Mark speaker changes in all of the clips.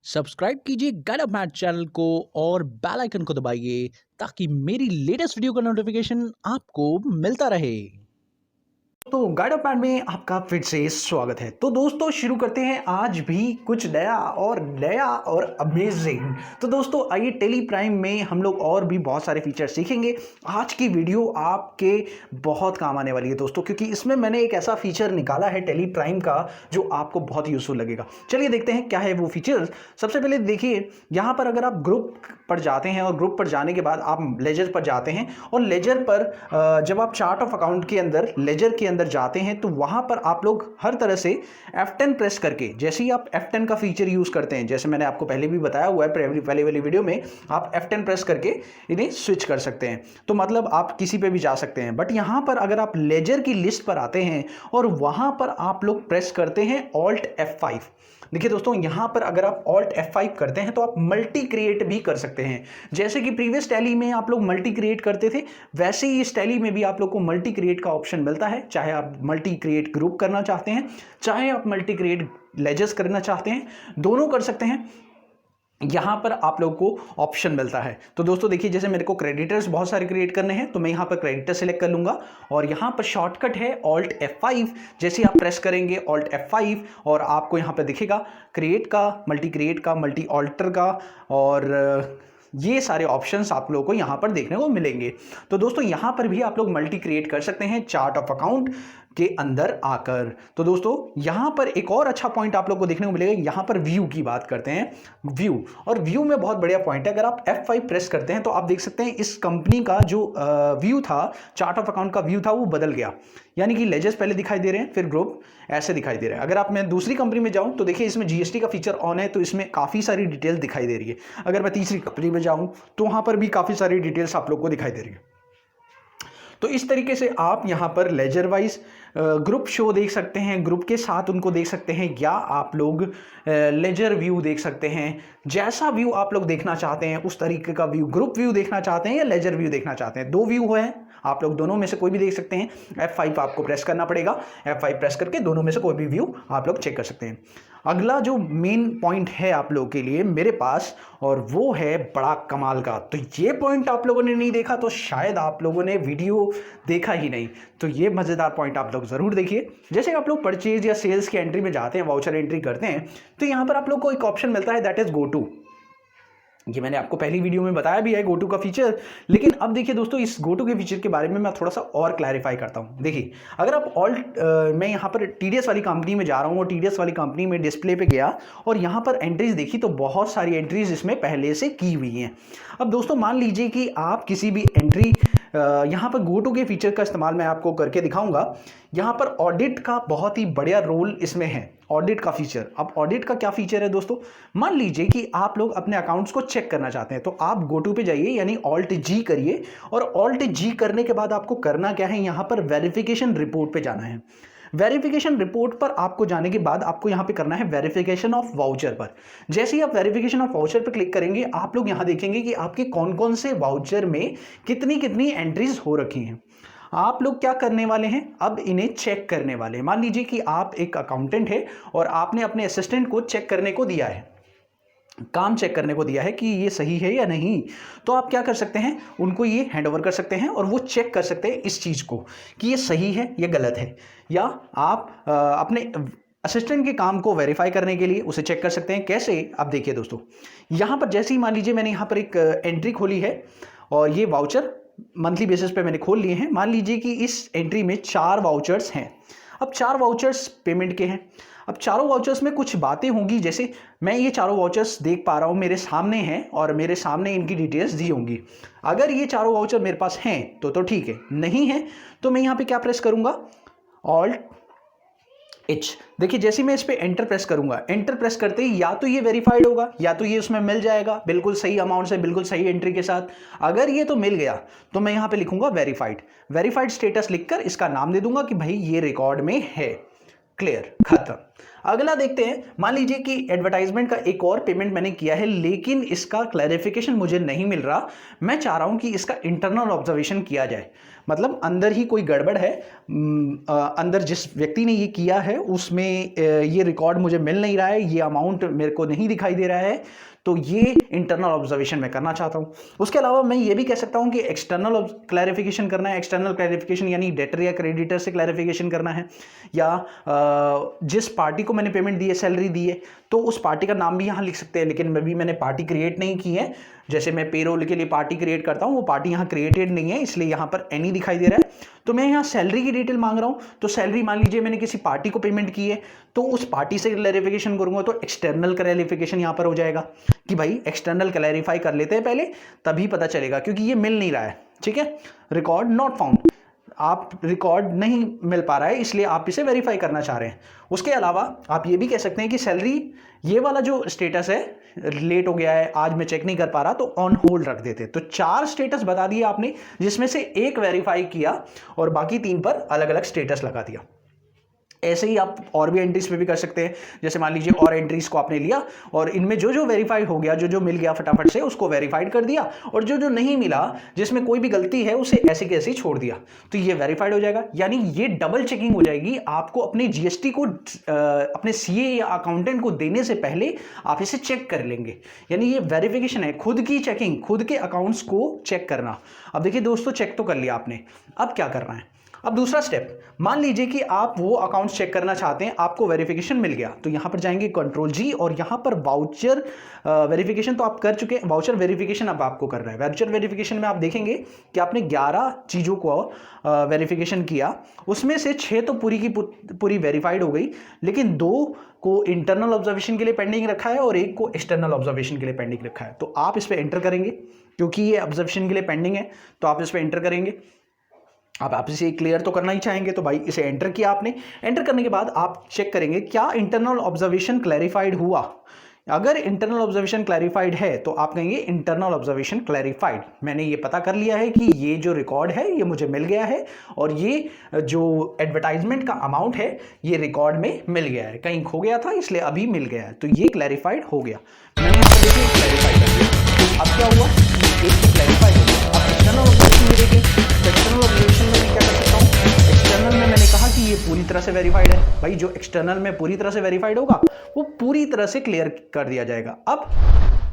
Speaker 1: Subscribe कीजिए guide of math channel को और बेल आइकन को दबाइए ताकि मेरी लेटेस्ट वीडियो का नोटिफिकेशन आपको मिलता रहे।
Speaker 2: तो गाइड ऑफ मैथ में आपका फिर से स्वागत है। तो दोस्तों शुरू करते हैं आज भी कुछ नया और अमेजिंग। तो दोस्तों आइए टेली प्राइम में हम लोग और भी बहुत सारे फीचर सीखेंगे। आज की वीडियो आपके बहुत काम आने वाली है दोस्तों, क्योंकि इसमें मैंने एक ऐसा फीचर निकाला है टेली प्राइम का जो आपको बहुत यूजफुल लगेगा। चलिए देखते हैं क्या है वो फीचर्स। सबसे पहले देखिए, यहाँ पर अगर आप ग्रुप पर जाते हैं और ग्रुप पर जाने के बाद आप लेजर पर जाते हैं और लेजर पर जब आप चार्ट ऑफ अकाउंट के अंदर लेजर के अंदर जाते हैं तो वहां पर आप लोग हर तरह से F10 प्रेस करके, जैसे ही आप F10 का फीचर यूज करते हैं, जैसे मैंने आपको पहले भी बताया हुआ है पहले वाली वीडियो में, आप F10 प्रेस करके इन्हें स्विच कर सकते हैं। तो मतलब आप किसी पे भी जा सकते हैं। बट यहां पर अगर आप लेजर की लिस्ट पर आते हैं और वहां पर आप लोग प्रेस करते हैं Alt F5। देखिए दोस्तों, यहां पर अगर आप Alt F5 करते हैं तो आप मल्टी क्रिएट भी कर सकते हैं। जैसे कि प्रीवियस टैली में आप लोग मल्टी क्रिएट करते थे, वैसे ही इस टैली में भी आप लोग को मल्टी क्रिएट का ऑप्शन मिलता है। चाहे आप मल्टी क्रिएट ग्रुप करना चाहते हैं, चाहे आप मल्टी क्रिएट लेजर्स करना चाहते हैं, दोनों कर सकते हैं। यहां पर आप लोग को ऑप्शन मिलता है। तो दोस्तों देखिए, जैसे मेरे को क्रेडिटर्स बहुत सारे क्रिएट करने हैं तो मैं यहां पर क्रेडिटर सेलेक्ट कर लूंगा और यहां पर शॉर्टकट है Alt F5। जैसे आप प्रेस करेंगे Alt F5 और आपको यहां पर दिखेगा क्रिएट का, मल्टी ऑल्टर का, और ये सारे ऑप्शंस आप लोगों को यहां पर देखने को मिलेंगे। तो दोस्तों यहां पर भी आप लोग मल्टी क्रिएट कर सकते हैं चार्ट ऑफ अकाउंट के अंदर आकर। तो दोस्तों यहां पर एक और अच्छा पॉइंट आप लोग को देखने को मिलेगा। यहां पर व्यू की बात करते हैं, व्यू, और व्यू में बहुत बढ़िया पॉइंट है। अगर आप F5 प्रेस करते हैं तो आप देख सकते हैं इस कंपनी का जो व्यू था, चार्ट ऑफ अकाउंट का व्यू था, वो बदल गया। यानी कि लेजर्स पहले दिखाई दे रहे हैं, फिर ग्रुप ऐसे दिखाई दे रहा है। अगर आप मैं दूसरी कंपनी में जाऊं तो देखिए इसमें GST का फीचर ऑन है, तो इसमें काफी सारी डिटेल दिखाई दे रही है। अगर मैं तीसरी कंपनी में जाऊं तो वहां पर भी काफी सारी डिटेल्स आप लोग को दिखाई दे रही है। तो इस तरीके से आप यहां पर लेजर वाइज ग्रुप शो देख सकते हैं, ग्रुप के साथ उनको देख सकते हैं, या आप लोग लेजर व्यू देख सकते हैं। जैसा व्यू आप लोग देखना चाहते हैं उस तरीके का व्यू, ग्रुप व्यू देखना चाहते हैं या लेजर व्यू देखना चाहते हैं, दो व्यू है, आप लोग दोनों में से कोई भी देख सकते हैं। F5 आपको प्रेस करना पड़ेगा, F5 प्रेस करके दोनों में से कोई भी व्यू आप लोग चेक कर सकते हैं। अगला जो मेन पॉइंट है आप लोगों के लिए मेरे पास, और वो है बड़ा कमाल का। तो ये पॉइंट आप लोगों ने नहीं देखा तो शायद आप लोगों ने वीडियो देखा ही नहीं। तो ये मजेदार पॉइंट आप लोग जरूर देखिए। जैसे आप लोग परचेज या सेल्स की एंट्री में जाते हैं, वाउचर एंट्री करते हैं, तो यहां पर आप लोग को एक ऑप्शन मिलता है, दैट इज गो टू। ये मैंने आपको पहली वीडियो में बताया भी है गोटू का फीचर। लेकिन अब देखिए दोस्तों, इस गोटू के फीचर के बारे में मैं थोड़ा सा और क्लैरिफाई करता हूं। देखिए, अगर आप मैं यहां पर TDS वाली कंपनी में जा रहा हूं और TDS वाली कंपनी में डिस्प्ले पे गया और यहां पर एंट्रीज देखी तो बहुत सारी एंट्रीज इसमें पहले से की हुई हैं। अब दोस्तों मान लीजिए कि आप किसी भी एंट्री, यहां पर गोटू के फीचर का इस्तेमाल मैं आपको करके दिखाऊंगा। यहां पर ऑडिट का बहुत ही बढ़िया रोल इसमें है, ऑडिट का फीचर। अब ऑडिट का क्या फीचर है दोस्तों, मान लीजिए कि आप लोग अपने अकाउंट्स को चेक करना चाहते हैं, तो आप गोटू पे जाइए, यानी Alt G करिए, और Alt G करने के बाद आपको करना क्या है, यहां पर वेरिफिकेशन रिपोर्ट पे जाना है। वेरिफिकेशन रिपोर्ट पर आपको जाने के बाद आपको यहां पे करना है वेरिफिकेशन ऑफ वाउचर पर। जैसे ही आप वेरिफिकेशन ऑफ वाउचर पर क्लिक करेंगे, आप लोग यहां देखेंगे कि आपके कौन कौन से वाउचर में कितनी कितनी एंट्रीज हो रखी हैं। आप लोग क्या करने वाले हैं, अब इन्हें चेक करने वाले हैं। मान लीजिए कि आप एक अकाउंटेंट है और आपने अपने असिस्टेंट को चेक करने को दिया है, काम चेक करने को दिया है कि ये सही है या नहीं। तो आप क्या कर सकते हैं, उनको ये हैंड ओवर कर सकते हैं और वो चेक कर सकते हैं इस चीज को कि ये सही है या गलत है। या आप अपने असिस्टेंट के काम को वेरीफाई करने के लिए उसे चेक कर सकते हैं। कैसे, अब देखिए दोस्तों, यहां पर जैसे ही मान लीजिए मैंने यहां पर एक एंट्री खोली है और ये वाउचर मंथली बेसिस पे मैंने खोल लिए हैं। मान लीजिए कि इस एंट्री में 4 वाउचर्स हैं। अब 4 वाउचर्स पेमेंट के हैं। अब चारों वाउचर्स में कुछ बातें होंगी, जैसे मैं ये चारों वाउचर्स देख पा रहा हूं, मेरे सामने हैं और मेरे सामने इनकी डिटेल्स दी होंगी। अगर ये चारों वाउचर मेरे पास हैं तो ठीक है, नहीं है तो मैं यहां पे क्या प्रेस करूंगा, Alt H। देखिए जैसे मैं इस पे एंटर प्रेस करूंगा, एंटर प्रेस करते ही या तो ये वेरीफाइड होगा या तो ये उसमें मिल जाएगा बिल्कुल सही अमाउंट से, बिल्कुल सही एंट्री के साथ। अगर ये तो मिल गया तो मैं यहां पे लिखूंगा वेरीफाइड। वेरीफाइड स्टेटस लिखकर इसका नाम दे दूंगा कि भाई ये रिकॉर्ड में है। क्लियर, खत्म। अगला देखते हैं, मान लीजिए कि एडवर्टाइजमेंट का एक और पेमेंट मैंने किया है, लेकिन इसका क्लैरिफिकेशन मुझे नहीं मिल रहा। मैं चाह रहा हूं कि इसका इंटरनल ऑब्जर्वेशन किया जाए, मतलब अंदर ही कोई गड़बड़ है, अंदर जिस व्यक्ति ने ये किया है उसमें ये रिकॉर्ड मुझे मिल नहीं रहा है, ये अमाउंट मेरे को नहीं दिखाई दे रहा है, तो ये इंटरनल ऑब्जर्वेशन मैं करना चाहता हूँ। उसके अलावा मैं ये भी कह सकता हूँ कि एक्सटर्नल क्लैरिफिकेशन करना है। एक्सटर्नल क्लैरिफिकेशन यानी डेटर या क्रेडिटर से क्लैरिफिकेशन करना है, या जिस पार्टी को मैंने पेमेंट दी है, सैलरी दी है, तो उस पार्टी का नाम भी यहाँ लिख सकते हैं, लेकिन मैंने पार्टी क्रिएट नहीं की है। जैसे मैं पेरोल के लिए पार्टी क्रिएट करता हूँ, वो पार्टी यहाँ क्रिएटेड नहीं है, इसलिए यहाँ पर एनी दिखाई दे रहा है। तो मैं यहाँ सैलरी की डिटेल मांग रहा हूँ, तो सैलरी मान लीजिए मैंने किसी पार्टी को पेमेंट की है, तो उस पार्टी से क्लैरिफिकेशन करूंगा, तो एक्सटर्नल क्लैरिफिकेशन यहाँ पर हो जाएगा कि भाई एक्सटर्नल क्लैरिफाई कर लेते हैं पहले, तभी पता चलेगा, क्योंकि ये मिल नहीं रहा है। ठीक है, रिकॉर्ड नॉट फाउंड, आप रिकॉर्ड नहीं मिल पा रहा है, इसलिए आप इसे वेरीफाई करना चाह रहे हैं। उसके अलावा आप ये भी कह सकते हैं कि सैलरी ये वाला जो स्टेटस है, लेट हो गया है, आज मैं चेक नहीं कर पा रहा, तो ऑन होल्ड रख देते। तो 4 स्टेटस बता दिए आपने, जिसमें से एक वेरीफाई किया और बाकी 3 पर अलग अलग स्टेटस लगा दिया। ऐसे ही आप और भी एंट्रीज पे भी कर सकते हैं। जैसे मान लीजिए और एंट्रीज को आपने लिया और इनमें जो जो वेरीफाई हो गया, जो जो मिल गया फटाफट से उसको वेरीफाइड कर दिया, और जो जो नहीं मिला, जिसमें कोई भी गलती है, उसे ऐसे के ऐसे ही छोड़ दिया, तो ये वेरीफाइड हो जाएगा। यानी ये डबल चेकिंग हो जाएगी। आपको अपने जीएसटी को अपने सीए या अकाउंटेंट को देने से पहले आप इसे चेक कर लेंगे। यानी ये वेरिफिकेशन है, खुद की चेकिंग, खुद के अकाउंट्स को चेक करना। अब देखिए दोस्तों, चेक तो कर लिया आपने, अब क्या करना है? अब दूसरा स्टेप, मान लीजिए कि आप वो अकाउंट्स चेक करना चाहते हैं, आपको वेरिफिकेशन मिल गया, तो यहां पर जाएंगे कंट्रोल जी, और यहां पर वाउचर वेरिफिकेशन तो आप कर चुके हैं, वाउचर वेरिफिकेशन अब आपको करना है। वाउचर वेरिफिकेशन में आप देखेंगे कि आपने 11 चीज़ों को वेरिफिकेशन किया, उसमें से 6 तो पूरी की पूरी वेरीफाइड हो गई, लेकिन 2 को इंटरनल ऑब्जर्वेशन के लिए पेंडिंग रखा है और 1 को एक्सटर्नल ऑब्जर्वेशन के लिए पेंडिंग रखा है। तो आप इस पर एंटर करेंगे, क्योंकि ये ऑब्जर्वेशन के लिए पेंडिंग है, तो आप इस पर एंटर करेंगे। अब आप इसे क्लियर तो करना ही चाहेंगे, तो भाई इसे एंटर किया आपने। एंटर करने के बाद आप चेक करेंगे क्या इंटरनल ऑब्जर्वेशन क्लैरिफाइड हुआ। अगर इंटरनल ऑब्जर्वेशन क्लैरिफाइड है तो आप कहेंगे इंटरनल ऑब्जर्वेशन क्लैरिफाइड। मैंने ये पता कर लिया है कि ये जो रिकॉर्ड है ये मुझे मिल गया है, और ये जो एडवर्टाइजमेंट का अमाउंट है ये रिकॉर्ड में मिल गया है, कहीं खो गया था इसलिए अभी मिल गया है, तो ये क्लैरिफाइड हो गया। मैंने यहाँ पर देखिए क्लैरिफाई कर दिया। अब क्या हुआ, एक क्लैरिफाई हो गया। अब एक्सटर्नल ऑब्जर्वेशन में देखिए, एक्सटर्नल ऑब्जर्वेशन में मैं क्या कर सकता हूँ, एक्सटर्नल में मैंने कहा कि ये पूरी तरह से वेरीफाइड है। भाई जो एक्सटर्नल में पूरी तरह से वेरीफाइड होगा वो पूरी तरह से क्लियर कर दिया जाएगा। अब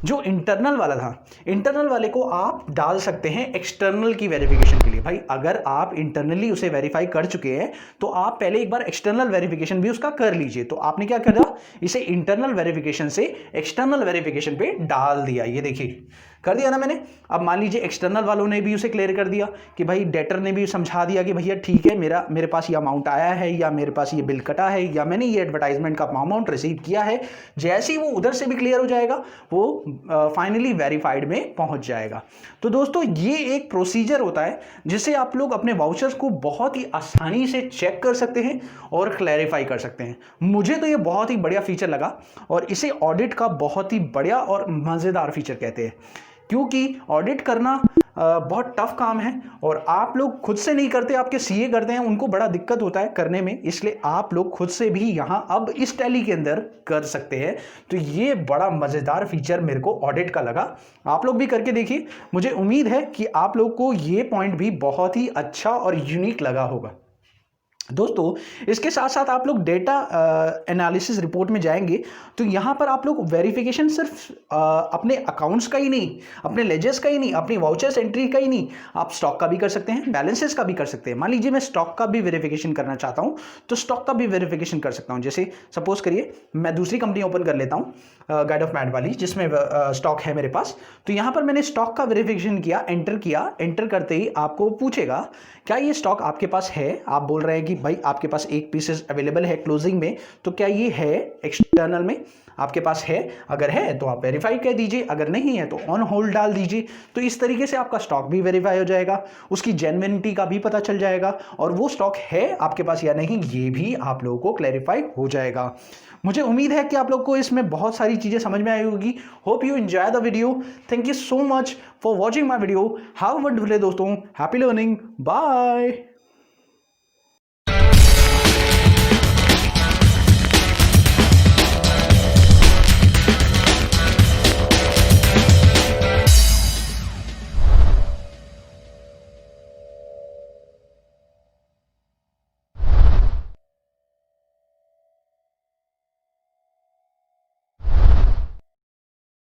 Speaker 2: जो इंटरनल वाला था, इंटरनल वाले को आप डाल सकते हैं एक्सटर्नल की वेरिफिकेशन के लिए। भाई अगर आप इंटरनली उसे वेरीफाई कर चुके हैं तो आप पहले एक बार एक्सटर्नल वेरिफिकेशन भी उसका कर लीजिए। तो आपने क्या करा, इसे इंटरनल वेरिफिकेशन से एक्सटर्नल वेरिफिकेशन पे डाल दिया। ये देखिए कर दिया ना मैंने। अब मान लीजिए एक्सटर्नल वालों ने भी उसे क्लियर कर दिया कि भाई डेटर ने भी समझा दिया कि भैया ठीक है, मेरे पास ये अमाउंट आया है, या मेरे पास ये बिल कटा है, या मैंने ये एडवर्टाइजमेंट का अमाउंट रिसीव किया है। जैसे ही वो उधर से भी क्लियर हो जाएगा वो फाइनली वेरीफाइड में पहुंच जाएगा। तो दोस्तों ये एक प्रोसीजर होता है जिससे आप लोग अपने वाउचर्स को बहुत ही आसानी से चेक कर सकते हैं और क्लैरिफाई कर सकते हैं। मुझे तो ये बहुत ही बढ़िया फीचर लगा, और इसे ऑडिट का बहुत ही बढ़िया और मज़ेदार फीचर कहते हैं, क्योंकि ऑडिट करना बहुत टफ काम है और आप लोग खुद से नहीं करते, आपके सीए करते हैं, उनको बड़ा दिक्कत होता है करने में, इसलिए आप लोग खुद से भी यहां अब इस टैली के अंदर कर सकते हैं। तो ये बड़ा मज़ेदार फीचर मेरे को ऑडिट का लगा। आप लोग भी करके देखिए, मुझे उम्मीद है कि आप लोग को ये पॉइंट भी बहुत ही अच्छा और यूनिक लगा होगा। दोस्तों इसके साथ साथ आप लोग डेटा एनालिसिस रिपोर्ट में जाएंगे तो यहाँ पर आप लोग वेरिफिकेशन सिर्फ अपने अकाउंट्स का ही नहीं, अपने लेजर्स का ही नहीं, अपनी वाउचर्स एंट्री का ही नहीं, आप स्टॉक का भी कर सकते हैं, बैलेंसेस का भी कर सकते हैं। मान लीजिए मैं स्टॉक का भी वेरिफिकेशन करना चाहता हूँ तो स्टॉक का भी वेरिफिकेशन कर सकता हूँ। जैसे सपोज करिए मैं दूसरी कंपनी ओपन कर लेता हूँ गाइड ऑफ मैट वाली, जिसमें स्टॉक है मेरे पास। तो यहाँ पर मैंने स्टॉक का वेरिफिकेशन किया, एंटर करते ही आपको पूछेगा क्या ये स्टॉक आपके पास है। आप बोल रहे हैं कि भाई आपके पास 1 पीसेस अवेलेबल है क्लोजिंग में, तो क्या ये है एक्सटर्नल में आपके पास है? अगर है तो आप वेरीफाई कह दीजिए, अगर नहीं है तो ऑन होल्ड डाल दीजिए। तो इस तरीके से आपका स्टॉक भी वेरीफाई हो जाएगा, उसकी जेन्युइनिटी का भी पता चल जाएगा, और वो स्टॉक है आपके पास या नहीं ये भी आप लोगों को क्लैरिफाई हो जाएगा। मुझे उम्मीद है कि आप लोग को इसमें बहुत सारी चीजें समझ में आई होगी। Hope you enjoy the video. Thank you so much for watching my video. Have a wonderful day दोस्तों। Happy learning. बाय।